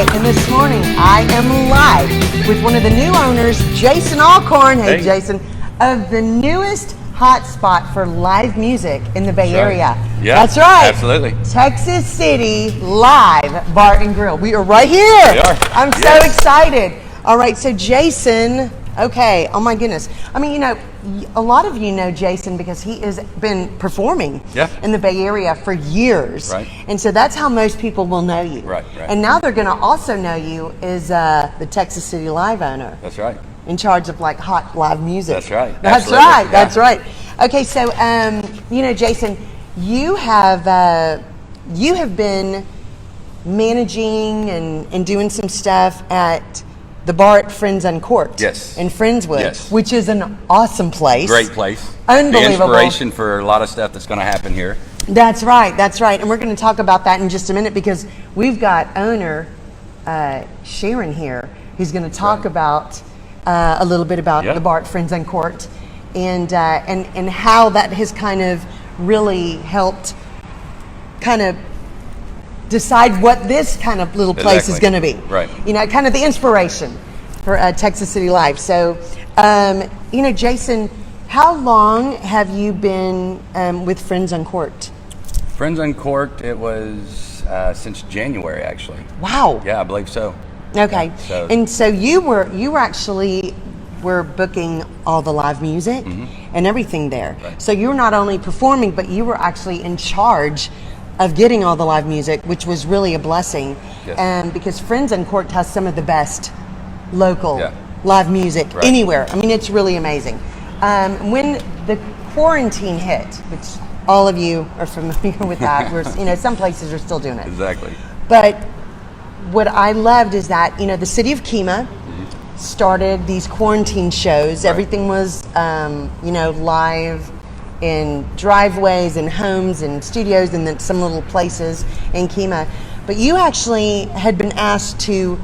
right, and this morning I am live with one of the new owners, Jason Allcorn. Hey, Jason, of the newest hotspot for live music in the Bay Area. Yeah, that's right. Absolutely. Texas City Live Bar and Grill. We are right here. We are. I'm so excited. All right, so Jason, okay, oh my goodness. I mean, you know, a lot of you know Jason because he has been performing in the Bay Area for years. Right. And so that's how most people will know you. Right. And now they're going to also know you as the Texas City Live owner. That's right. In charge of like hot live music. That's right. That's Absolutely. right. That's right. Okay, so you know, Jason, you have been managing and doing some stuff at the bar at Friends Uncorked. Yes. In Friendswood. Yes. Which is an awesome place. Great place. Unbelievable. The inspiration for a lot of stuff that's going to happen here. That's right. That's right. And we're going to talk about that in just a minute because we've got owner SHARON here who's going to talk about a little bit about the bar at Friends Uncorked and how that has kind of really helped kind of decide what this kind of little place is going to be. Right. You know, kind of the inspiration for Texas City Live. So, you know, Jason, how long have you been with Friends Uncorked? Friends Uncorked, it was since January, actually. Wow. Yeah, I believe so. Okay. Yeah, so. And so you were actually booking all the live music and everything there. Right. So you were not only performing, but you were actually in charge of getting all the live music, which was really a blessing. Yes. Because Friends Uncorked has some of the best local live music Right. anywhere. I mean, it's really amazing. When the quarantine hit, which all of you are familiar with that, you know, some places are still doing it. Exactly. But what I loved is that, you know, the city of Kemah started these quarantine shows. Right. Everything was, you know, live in driveways and homes and studios and then some little places in Kemah. But you actually had been asked to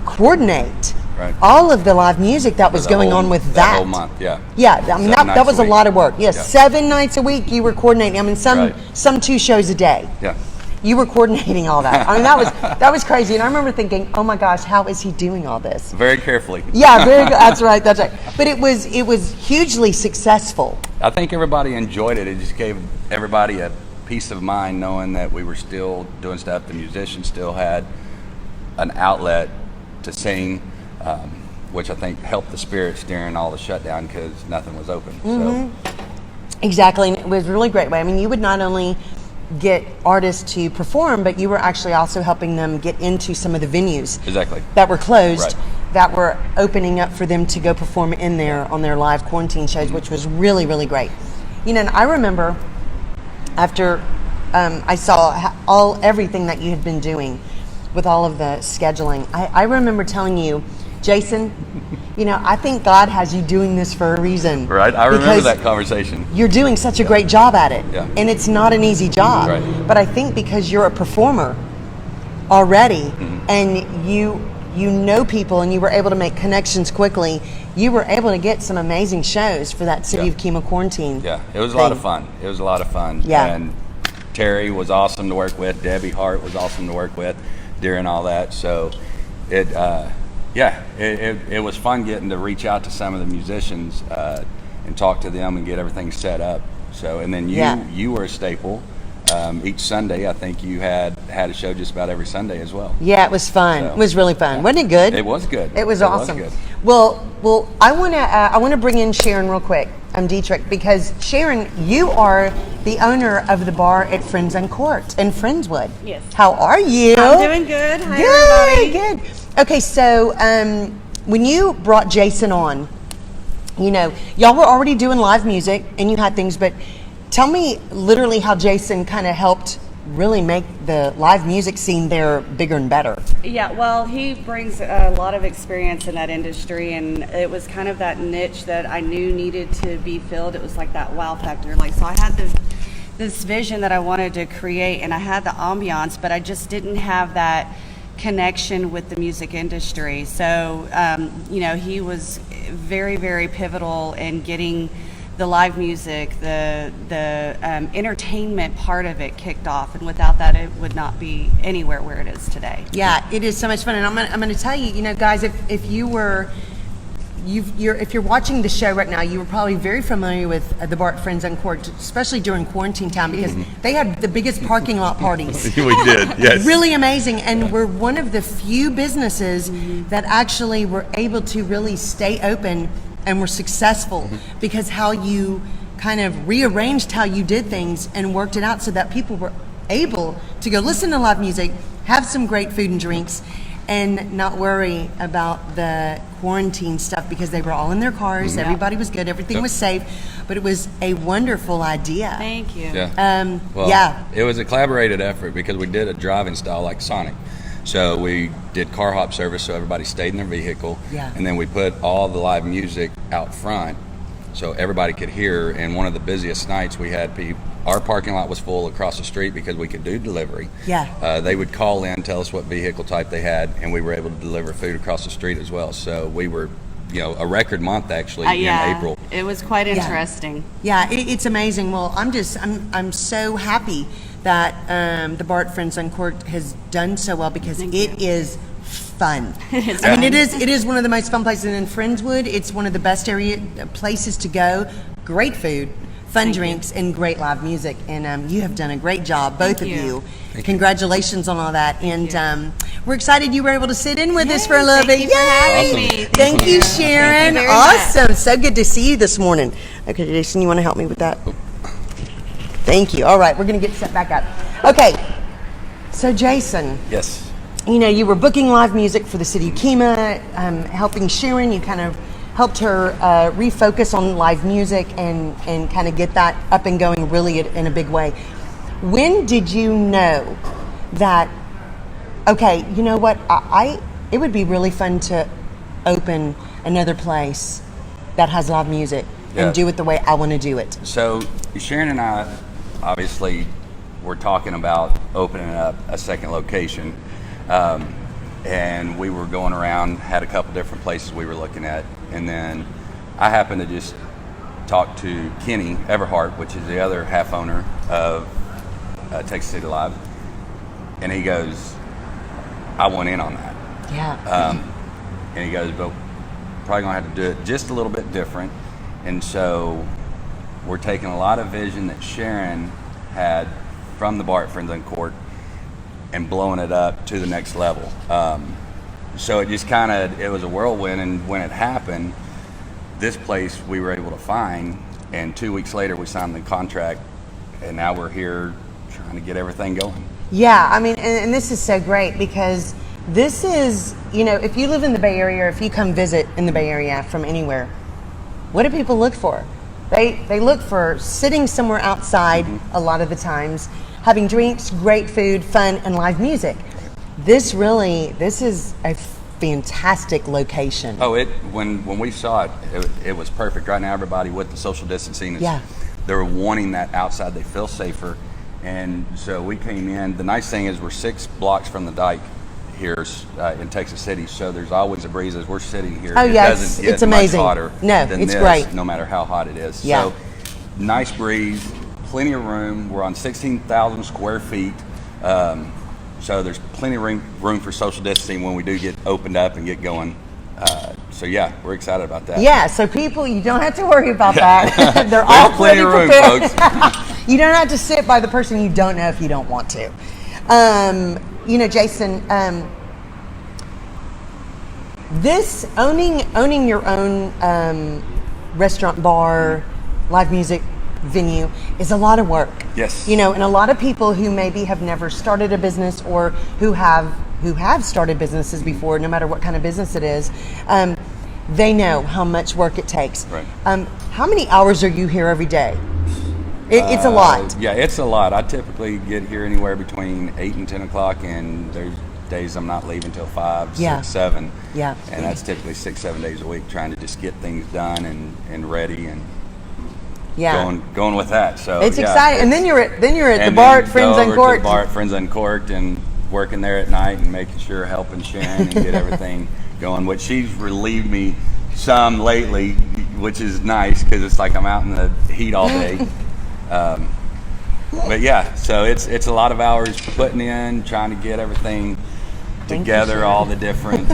coordinate all of the live music that was going on with that. whole month, yeah. Yeah, I mean, that was a lot of work. Yes, Yeah. 7 nights a week you were coordinating. I mean, some 2 shows a day. Yeah. You were coordinating all that. I mean, that was crazy. And I remember thinking, oh my gosh, how is he doing all this? Very carefully. Yeah, very good. That's right. That's right. But it was hugely successful. I think everybody enjoyed it. It just gave everybody a peace of mind knowing that we were still doing stuff. The musicians still had an outlet to sing, which I think helped the spirits during all the shutdown because nothing was open. So. Exactly. And it was a really great way. I mean, you would not only get artists to perform, but you were actually also helping them get into some of the venues that were closed, that were opening up for them to go perform in there on their live quarantine shows, which was really, really great. You know, and I remember after I saw everything that you had been doing with all of the scheduling, I remember telling you, Jason, you know, I think God has you doing this for a reason. Right, I remember that conversation. You're doing such a great job at it. Yeah. And it's not an easy job. Right. But I think because you're a performer already and you know people and you were able to make connections quickly, you were able to get some amazing shows for that City of Kemah quarantine. Yeah, it was a lot of fun. It was a lot of fun. Yeah. And Terry was awesome to work with. Debbie Hart was awesome to work with during all that. So it was fun getting to reach out to some of the musicians and talk to them and get everything set up. So, and then you were a staple. Each Sunday, I think you had a show just about every Sunday as well. Yeah, it was fun. So, it was really fun. Wasn't it good? It was good. It was awesome. Well, I want to bring in SHARON real quick. DIETRICH, because SHARON, you are the owner of the bar at Friends Uncorked in Friendswood. Yes. How are you? I'm doing good. Hi, everybody. Good. Okay, so when you brought Jason on, you know, y'all were already doing live music and you had things, but tell me literally how Jason kind of helped really make the live music scene there bigger and better. Yeah, well, he brings a lot of experience in that industry, and it was kind of that niche that I knew needed to be filled. It was like that wow factor. Like, so I had this vision that I wanted to create, and I had the ambiance, but I just didn't have that connection with the music industry. So, you know, he was very, very pivotal in getting the live music, the entertainment part of it kicked off, and without that, it would not be anywhere where it is today. Yeah, it is so much fun, and I'm gonna tell you, guys, if you're watching the show right now, you were probably very familiar with the Bart Friends Uncorked, especially during quarantine time, because they had the biggest parking lot parties. We did, yes. Really amazing, and we're one of the few businesses that actually were able to really stay open and were successful because how you kind of rearranged how you did things and worked it out so that people were able to go listen to live music, have some great food and drinks, and not worry about the quarantine stuff because they were all in their cars. Everybody was good. Everything was safe. But it was a wonderful idea. Thank you. Yeah. It was a collaborated effort because we did a driving style like Sonic. So we did car hop service so everybody stayed in their vehicle. Yeah. And then we put all the live music out front so everybody could hear. And one of the busiest nights we had our parking lot was full across the street because we could do delivery. Yeah. They would call in, tell us what vehicle type they had, and we were able to deliver food across the street as well. So we were, a record month actually in April. It was quite interesting. Yeah, it's amazing. Well, I'm so happy that the Bart Friends Uncorked has done so well because it is fun. I mean, it is one of the most fun places in Friendswood. It's one of the best places to go. Great food, fun drinks, and great live music. And you have done a great job, both of you. Congratulations on all that. And we're excited you were able to sit in with us for a little bit. Thank you for having me. Thank you, Sharon. Awesome. So good to see you this morning. Okay, Jason, you want to help me with that? Thank you. All right, we're going to get set back up. Okay, so Jason. Yes. You were booking live music for the city of Kemah, helping Sharon. You kind of helped her refocus on live music and kind of get that up and going really in a big way. When did you know that, okay, you know what, it would be really fun to open another place that has live music and do it the way I want to do it? So Sharon and I obviously were talking about opening up a second location. And we were going around, had a couple different places we were looking at. And then I happened to just talk to Kenny Everhart, which is the other half owner of Texas City Live. And he goes, I want in on that. Yeah. And he goes, but probably gonna have to do it just a little bit different. And so we're taking a lot of vision that Sharon had from the Bart Friends Uncorked and blowing it up to the next level. So it just it was a whirlwind, and when it happened, this place we were able to find, and 2 weeks later we signed the contract, and now we're here trying to get everything going. Yeah, I mean, and this is so great because this is, if you live in the Bay Area or if you come visit in the Bay Area from anywhere, what do people look for? They look for sitting somewhere outside a lot of the times, having drinks, great food, fun, and live music. This is a fantastic location. Oh, when we saw it was perfect. Right now, everybody with the social distancing, they're wanting that outside. They feel safer. And so we came in. The nice thing is we're 6 blocks from the dike here in Texas City, so there's always a breeze as we're sitting here. Oh, it doesn't get it's amazing. Much hotter than it's this, great. no matter how hot it is. Yeah. So nice breeze, plenty of room. We're on 16,000 square feet. So there's plenty of room for social distancing when we do get opened up and get going. So yeah, we're excited about that. Yeah, so people, you don't have to worry about that. They're all plenty of room, folks. You don't have to sit by the person you don't know if you don't want to. Jason, this owning your own restaurant, bar, live music venue is a lot of work. Yes. And a lot of people who maybe have never started a business or who have started businesses before, no matter what kind of business it is, they know how much work it takes. Right. How many hours are you here every day? It's a lot. Yeah, it's a lot. I typically get here anywhere between 8 and 10 o'clock, and there's days I'm not leaving till 5, 6, 7. Yeah. And that's typically 6, 7 days a week, trying to just get things done and ready and going with that. So it's exciting. And then you're at the Bart Friends Uncorked. Bart Friends Uncorked and working there at night and making sure helping Sharon and get everything going. Which she's relieved me some lately. which is nice because it's like I'm out in the heat all day. But yeah, so it's a lot of hours putting in, trying to get everything together, all the different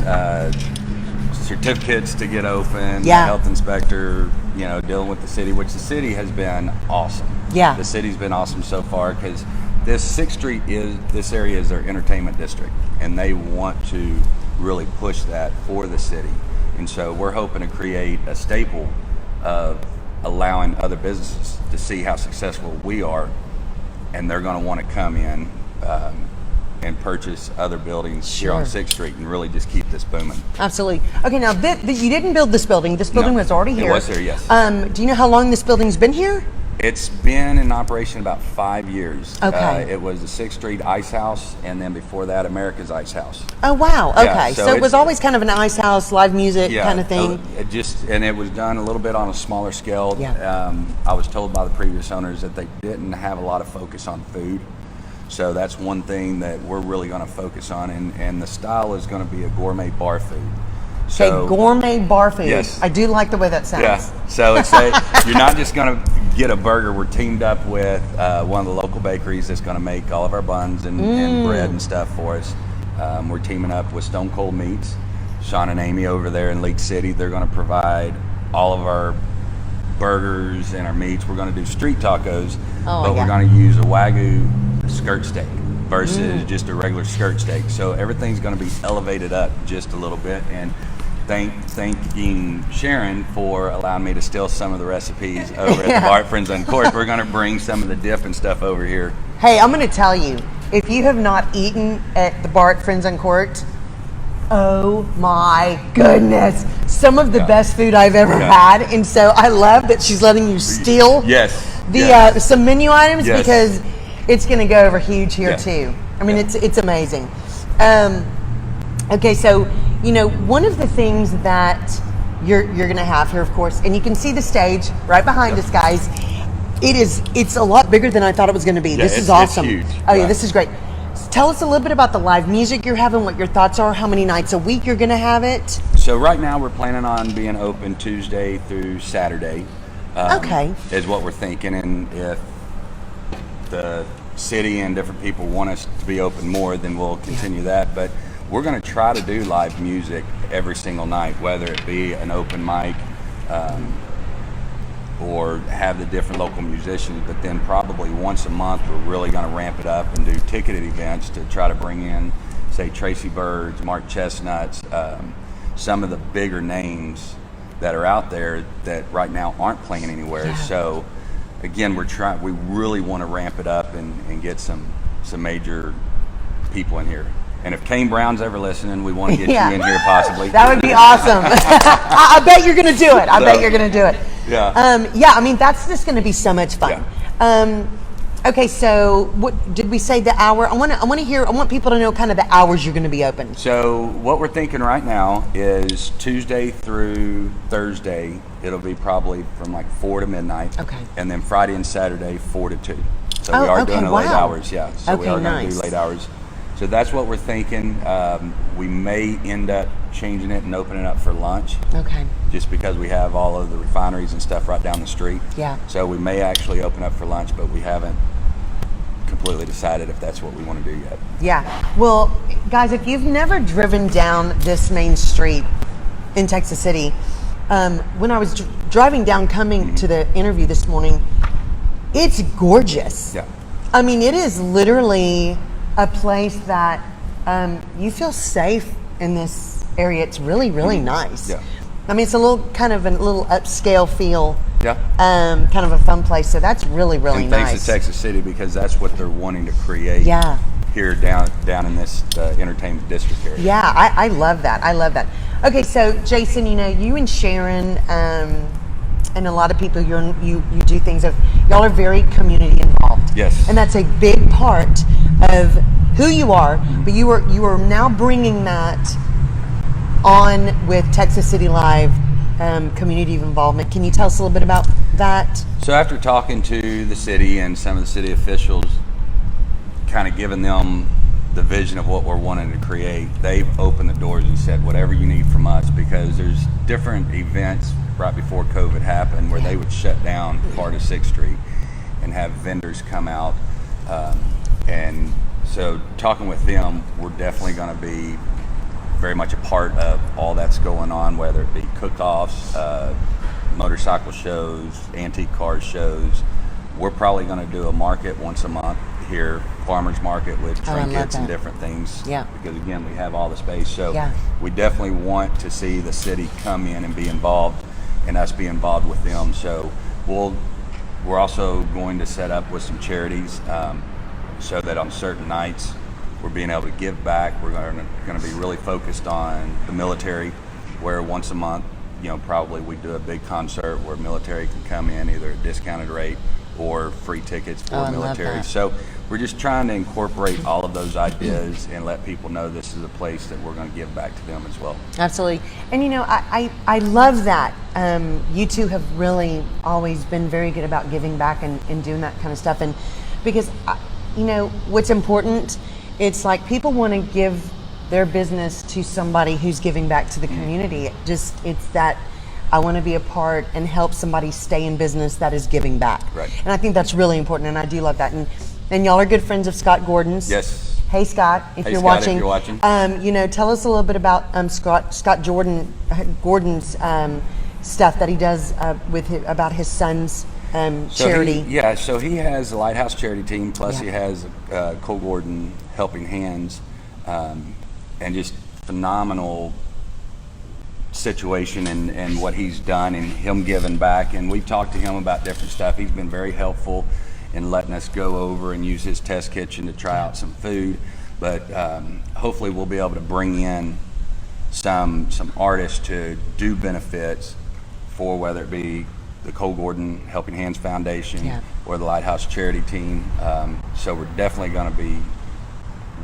certificates to get open, the health inspector, dealing with the city, which the city has been awesome. Yeah. The city's been awesome so far because this 6th Street this area is their entertainment district, and they want to really push that for the city. And so we're hoping to create a staple of allowing other businesses to see how successful we are, and they're going to want to come in and purchase other buildings here on 6th Street and really just keep this booming. Absolutely. Okay, now you didn't build this building. This building was already here. It was here, yes. Do you know how long this building's been here? It's been in operation about 5 years. Okay. It was the 6th Street Ice House, and then before that, America's Ice House. Oh, wow. Okay. Yeah, so it was always kind of an ice house, live music kind of thing. And it was done a little bit on a smaller scale. Yeah. I was told by the previous owners that they didn't have a lot of focus on food. So that's one thing that we're really going to focus on, and the style is going to be a gourmet bar food. So, gourmet bar food. Yes. I do like the way that sounds. Yeah. So it's you're not just going to get a burger. We're teamed up with one of the local bakeries that's going to make all of our buns and bread and stuff for us. We're teaming up with Stone Cold Meats. Sean and Amy over there in Leak City, they're going to provide all of our burgers and our meats. We're going to do street tacos, but we're going to use a Wagyu skirt steak versus just a regular skirt steak. So everything's going to be elevated up just a little bit. And thanking Sharon for allowing me to steal some of the recipes over at the Bar at Friends Uncorked. We're going to bring some of the dip and stuff over here. Hey, I'm going to tell you, if you have not eaten at the Bar at Friends Uncorked, oh my goodness, some of the best food I've ever had. And so I love that she's letting you steal some menu items because it's going to go over huge here too. I mean, it's amazing. Okay, so one of the things that you're going to have here, of course, and you can see the stage right behind us, guys. It's a lot bigger than I thought it was going to be. Yeah, this is awesome. It's huge. Oh yeah, this is great. Tell us a little bit about the live music you're having, what your thoughts are, how many nights a week you're going to have it. So right now we're planning on being open Tuesday through Saturday. Is what we're thinking, and if the city and different people want us to be open more, then we'll continue that. But we're going to try to do live music every single night, whether it be an open mic or have the different local musicians. But then probably once a month, we're really going to ramp it up and do ticketed events to try to bring in, say, Tracy Birds, Mark Chestnuts, some of the bigger names that are out there that right now aren't playing anywhere. Yeah. So again, we really want to ramp it up and get some major people in here. And if Kane Brown's ever listening, we want to get you in here possibly. That would be awesome. I bet you're going to do it. I bet you're going to do it. Yeah. I mean, that's just going to be so much fun. Yeah. Okay, so what did we say the hour? I want people to know kind of the hours you're going to be open. So what we're thinking right now is Tuesday through Thursday, it'll be probably from like 4 to midnight. Okay. And then Friday and Saturday, 4 to 2. So we are doing late hours, So we are going to do late hours. So that's what we're thinking. We may end up changing it and opening it up for lunch. Okay. Just because we have all of the refineries and stuff right down the street. Yeah. So we may actually open up for lunch, but we haven't completely decided if that's what we want to do yet. Yeah. Well, guys, if you've never driven down this main street in Texas City, when I was driving down coming to the interview this morning, it's gorgeous. Yeah. I mean, it is literally a place that you feel safe in this area. It's really, really nice. Yeah. I mean, it's a little upscale feel. Yeah. Kind of a fun place. So that's really, really nice. Thanks to Texas City, because that's what they're wanting to create. Yeah. Here down in this entertainment district area. Yeah, I love that. I love that. Okay, so Jason, you and Sharon and a lot of people you do things of, y'all are very community involved. Yes. And that's a big part of who you are, but you are now bringing that on with Texas City Live community involvement. Can you tell us a little bit about that? So after talking to the city and some of the city officials, kind of giving them the vision of what we're wanting to create, they've opened the doors and said, whatever you need from us, because there's different events right before COVID happened, where they would shut down part of 6th Street and have vendors come out. And so talking with them, we're definitely going to be very much a part of all that's going on, whether it be cook-offs, motorcycle shows, antique car shows. We're probably going to do a market once a month here, farmers market with trinkets and different things. Yeah. Because again, we have all the space. So we definitely want to see the city come in and be involved, and us be involved with them. So we're also going to set up with some charities, so that on certain nights we're being able to give back. We're going to be really focused on the military, where once a month, probably we do a big concert where military can come in either at a discounted rate or free tickets for military. So we're just trying to incorporate all of those ideas and let people know this is a place that we're going to give back to them as well. Absolutely. And I love that. You two have really always been very good about giving back and doing that kind of stuff. And because what's important, it's like people want to give their business to somebody who's giving back to the community. It's that I want to be a part and help somebody stay in business that is giving back. Right. And I think that's really important, and I do love that. And y'all are good friends of Scott Gordon's. Yes. Hey Scott, if you're watching. Tell us a little bit about Scott Gordon's stuff that he does about his son's charity. So he has a Lighthouse charity team, plus he has Cole Gordon Helping Hands, and just phenomenal situation and what he's done and him giving back. And we've talked to him about different stuff. He's been very helpful in letting us go over and use his test kitchen to try out some food. But hopefully we'll be able to bring in some artists to do benefits for, whether it be the Cole Gordon Helping Hands Foundation or the Lighthouse charity team. So we're definitely going to be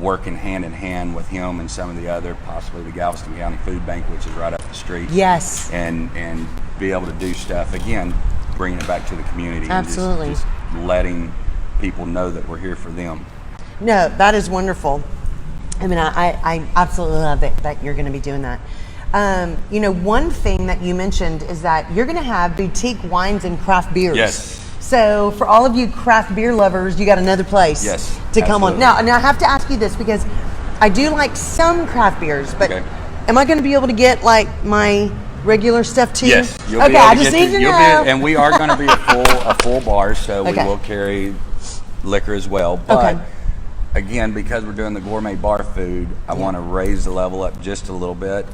working hand in hand with him and some of the other, possibly the Galveston County Food Bank, which is right up the street. Yes. And be able to do stuff, again, bringing it back to the community. Absolutely. And just letting people know that we're here for them. No, that is wonderful. I mean, I absolutely love that you're going to be doing that. One thing that you mentioned is that you're going to have boutique wines and craft beers. Yes. So for all of you craft beer lovers, you got another place to come on. Now I have to ask you this, because I do like some craft beers, but am I going to be able to get like my regular stuff too? Yes. Okay, I just need to know. And we are going to be a full bar, so we will carry liquor as well. But again, because we're doing the gourmet bar food, I want to raise the level up just a little bit.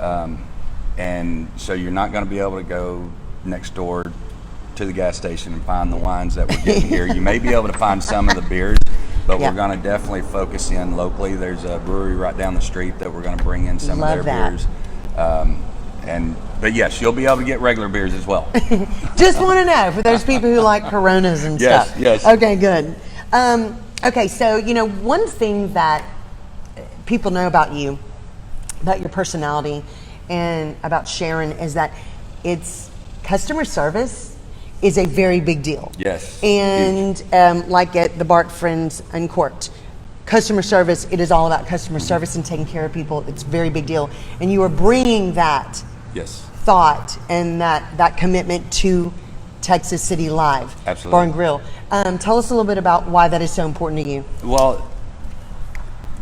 And so you're not going to be able to go next door to the gas station and find the wines that we're getting here. You may be able to find some of the beers, but we're going to definitely focus in locally. There's a brewery right down the street that we're going to bring in some of their beers. But yes, you'll be able to get regular beers as well. Just want to know for those people who like Coronas and stuff. Yes. Okay, good. Okay, so one thing that people know about you, about your personality, and about Sharon is that it's customer service is a very big deal. Yes. And like at the Bart Friends Uncorked, customer service, it is all about customer service and taking care of people. It's a very big deal. And you are bringing that thought and that commitment to Texas City Live Bar and Grill. Tell us a little bit about why that is so important to you. Well,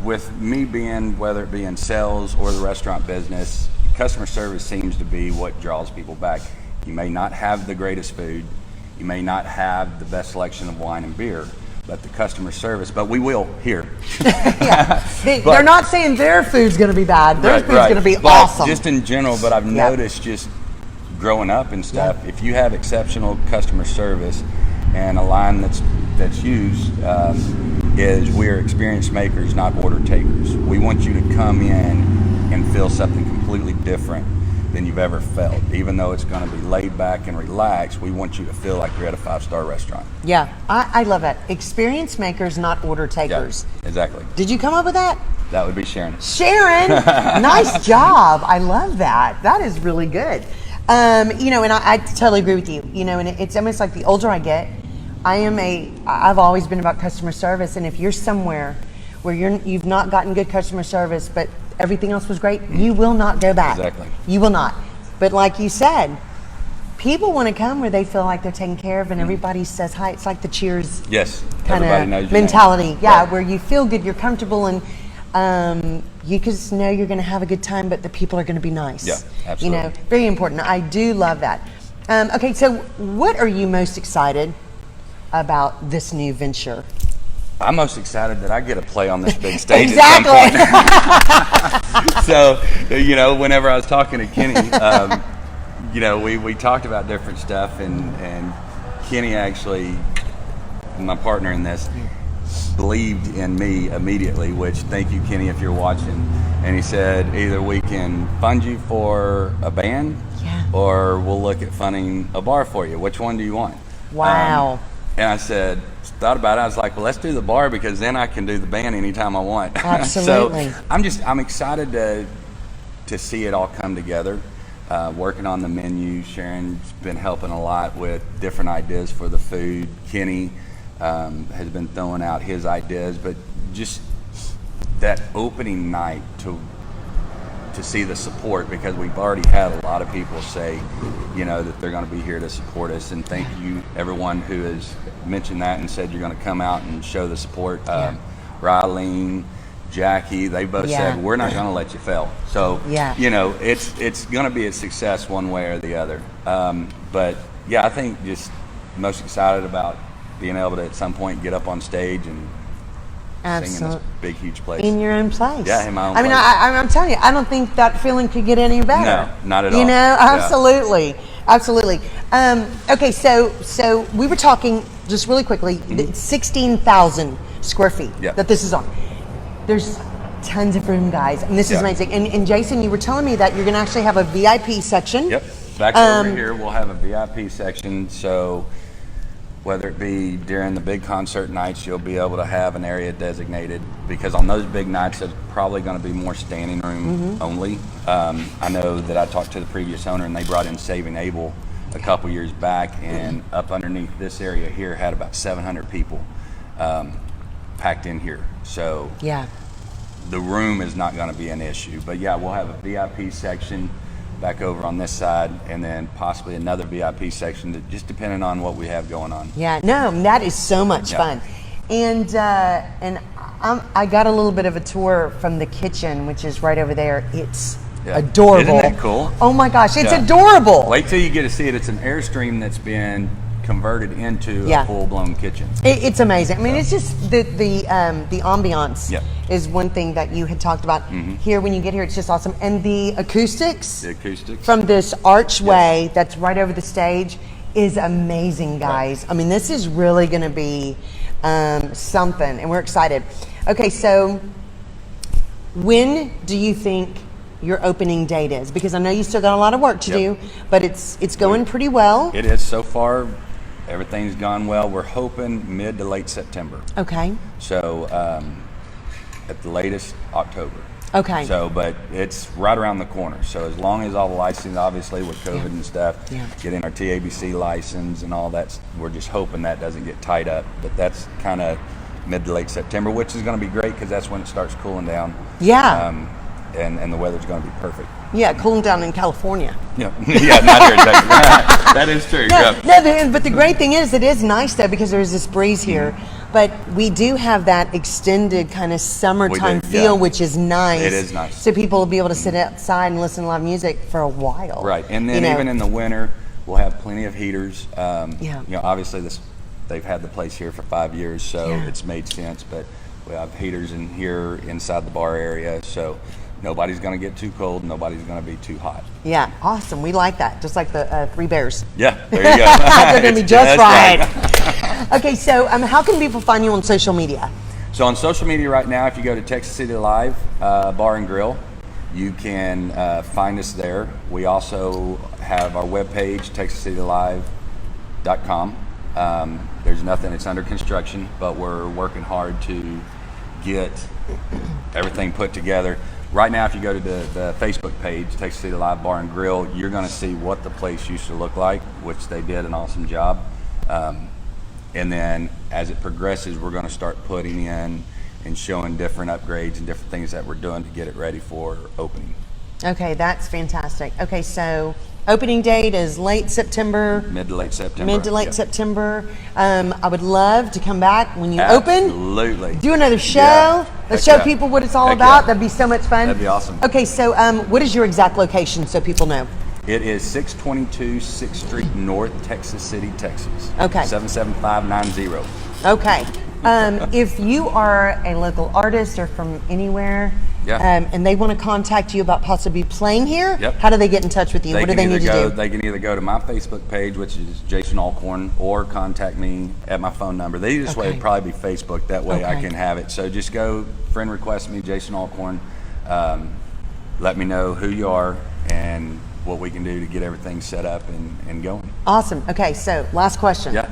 with me being, whether it be in sales or the restaurant business, customer service seems to be what draws people back. You may not have the greatest food, you may not have the best selection of wine and beer, but the customer service, but we will here. They're not saying their food's going to be bad. Their food's going to be awesome. Just in general, but I've noticed just growing up and stuff, if you have exceptional customer service, and a line that's used is, we're experience makers, not order takers. We want you to come in and feel something completely different than you've ever felt. Even though it's going to be laid back and relaxed, we want you to feel like you're at a 5-star restaurant. Yeah, I love that. Experience makers, not order takers. Yeah, exactly. Did you come up with that? That would be Sharon. Sharon, nice job. I love that. That is really good. And I totally agree with you. And it's almost like the older I get, I've always been about customer service. And if you're somewhere where you've not gotten good customer service, but everything else was great, you will not go back. Exactly. You will not. But like you said, people want to come where they feel like they're taken care of and everybody says hi. It's like the Cheers kind of mentality. Yeah, right. Where you feel good, you're comfortable, and you just know you're going to have a good time, but the people are going to be nice. Yeah, absolutely. You know, very important. I do love that. Okay, so what are you most excited about this new venture? I'm most excited that I get to play on this big stage exactly. at some point. So, you know, whenever I was talking to Kenny, you know, we talked about different stuff, and Kenny actually, my partner in this, believed in me immediately, which thank you, Kenny, if you're watching. And he said, either we can fund you for a band or we'll look at funding a bar for you. Which one do you want? Wow. And I said, thought about it. I was like, well, let's do the bar because then I can do the band anytime I want. Absolutely. So I'm excited to see it all come together. Working on the menu. Sharon's been helping a lot with different ideas for the food. Kenny has been throwing out his ideas, but just that opening night to see the support, because we've already had a lot of people say, you know, that they're going to be here to support us, and thank you everyone who has mentioned that and said you're going to come out and show the support. Rylene, Jackie, they both said we're not going to let you fail. So you know, it's going to be a success one way or the other. But yeah, I think just most excited about being able to at some point get up on stage and sing in this big, huge place. In your own place. Yeah, in my own place. I mean, I'm telling you, I don't think that feeling could get any better. No, not at all. You know, absolutely. Absolutely. Okay, so we were talking just really quickly, 16,000 square feet that this is on. There's tons of room, guys, and this is amazing. And Jason, you were telling me that you're going to actually have a VIP section. Yep. Back over here, we'll have a VIP section. So whether it be during the big concert nights, you'll be able to have an area designated, because on those big nights, there's probably going to be more standing room only. I know that I talked to the previous owner, and they brought in Saving Abel a couple years back, and up underneath this area here had about 700 people packed in here. So the room is not going to be an issue. But yeah, we'll have a VIP section back over on this side, and then possibly another VIP section, just depending on what we have going on. Yeah, no, that is so much fun. And I got a little bit of a tour from the kitchen, which is right over there. It's adorable. Isn't that cool? Oh my gosh, it's adorable. Wait till you get to see it. It's an Airstream that's been converted into a full-blown kitchen. It's amazing. I mean, it's just the ambiance is one thing that you had talked about. Here, when you get here, it's just awesome. And the acoustics from this archway that's right over the stage is amazing, guys. I mean, this is really going to be something, and we're excited. Okay, so when do you think your opening date is? Because I know you still got a lot of work to do, but it's going pretty well. It is so far. Everything's gone well. We're hoping mid to late September. Okay. So at the latest, October. Okay. So, but it's right around the corner. So as long as all the licensing, obviously with COVID and stuff, getting our TABC license and all that, we're just hoping that doesn't get tied up. But that's kind of mid to late September, which is going to be great because that's when it starts cooling down. Yeah. And the weather's going to be perfect. Yeah, cooling down in California. Yeah, not here in Texas. That is true. But the great thing is, it is nice though, because there's this breeze here. But we do have that extended kind of summertime feel, which is nice. It is nice. So people will be able to sit outside and listen to live music for a while. Right, and then even in the winter, we'll have plenty of heaters. You know, obviously they've had the place here for 5 years, so it's made sense. But we have heaters in here inside the bar area, so nobody's going to get too cold. Nobody's going to be too hot. Yeah, awesome. We like that. Just like the Three Bears. Yeah, there you go. They're going to be just right. Okay, so how can people find you on social media? So on social media right now, if you go to Texas City Live Bar and Grill, you can find us there. We also have our webpage, TexasCityLive.com. There's nothing, it's under construction, but we're working hard to get everything put together. Right now, if you go to the Facebook page, Texas City Live Bar and Grill, you're going to see what the place used to look like, which they did an awesome job. And then as it progresses, we're going to start putting in and showing different upgrades and different things that we're doing to get it ready for opening. Okay, that's fantastic. Okay, so Opening date is late September. Mid to late September. Mid to late September. I would love to come back when you Absolutely. open. Do another show. Yeah. Let's show people what it's all about. That'd be so much fun. That'd be awesome. Okay, so what is your exact location so people know? It is 622 6th Street North, Texas City, Texas. Okay. 77590. Okay. If you are a local artist or from anywhere, and they want to contact you about possibly playing here, how do they get in touch with you? What do they need to do? They can either go to my Facebook page, which is Jason Allcorn, or contact me at my phone number. The easiest way would probably be Facebook. That way I can have it. So just go, friend request me, Jason Allcorn. Let me know who you are and what we can do to get everything set up and going. Awesome. Okay, so last question. Yeah.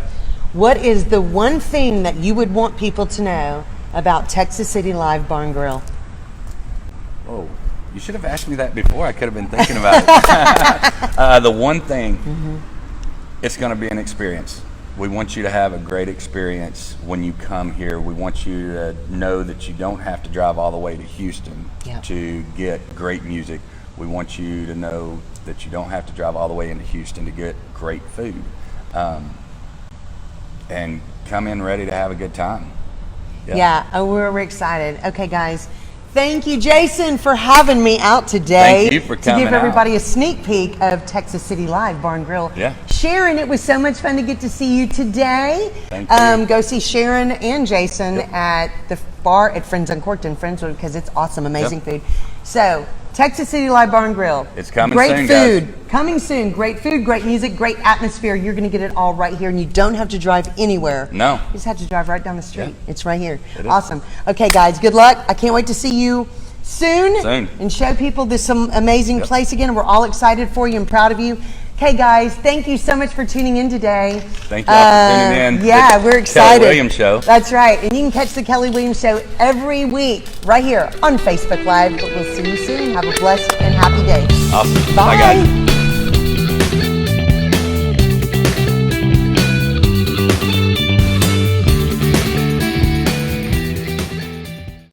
What is the one thing that you would want people to know about Texas City Live Bar and Grill? Oh, you should have asked me that before. I could have been thinking about it. The one thing, it's going to be an experience. We want you to have a great experience when you come here. We want you to know that you don't have to drive all the way to Houston to get great music. We want you to know that you don't have to drive all the way into Houston to get great food. And come in ready to have a good time. We're excited. Okay, guys. Thank you, Jason, for having me out today. Thank you for coming to give everybody a sneak peek of Texas City Live Bar and Grill. Yeah. Sharon, it was so much fun to get to see you today. Thank you. Go see Sharon and Jason at the bar at Uncorked in Friendswood because it's awesome, amazing food. So, Texas City Live Bar and Grill. It's coming Great soon, food. guys. Coming soon. Great food, great music, great atmosphere. You're going to get it all right here, and you don't have to drive anywhere. No. You just have to drive right down the street. Yeah. It's right here. Awesome. Okay, guys, good luck. I can't wait to see you soon. And show people this amazing place again. We're all excited for you and proud of you. Okay, guys, thank you so much for tuning in today. Thank you all for tuning in. Yeah, we're excited. Kelly Williams Show. That's right. And you can catch the Kelly Williams Show every week right here on Facebook Live. But we'll see you soon. Have a blessed and happy day. Awesome. Bye. Bye, guys.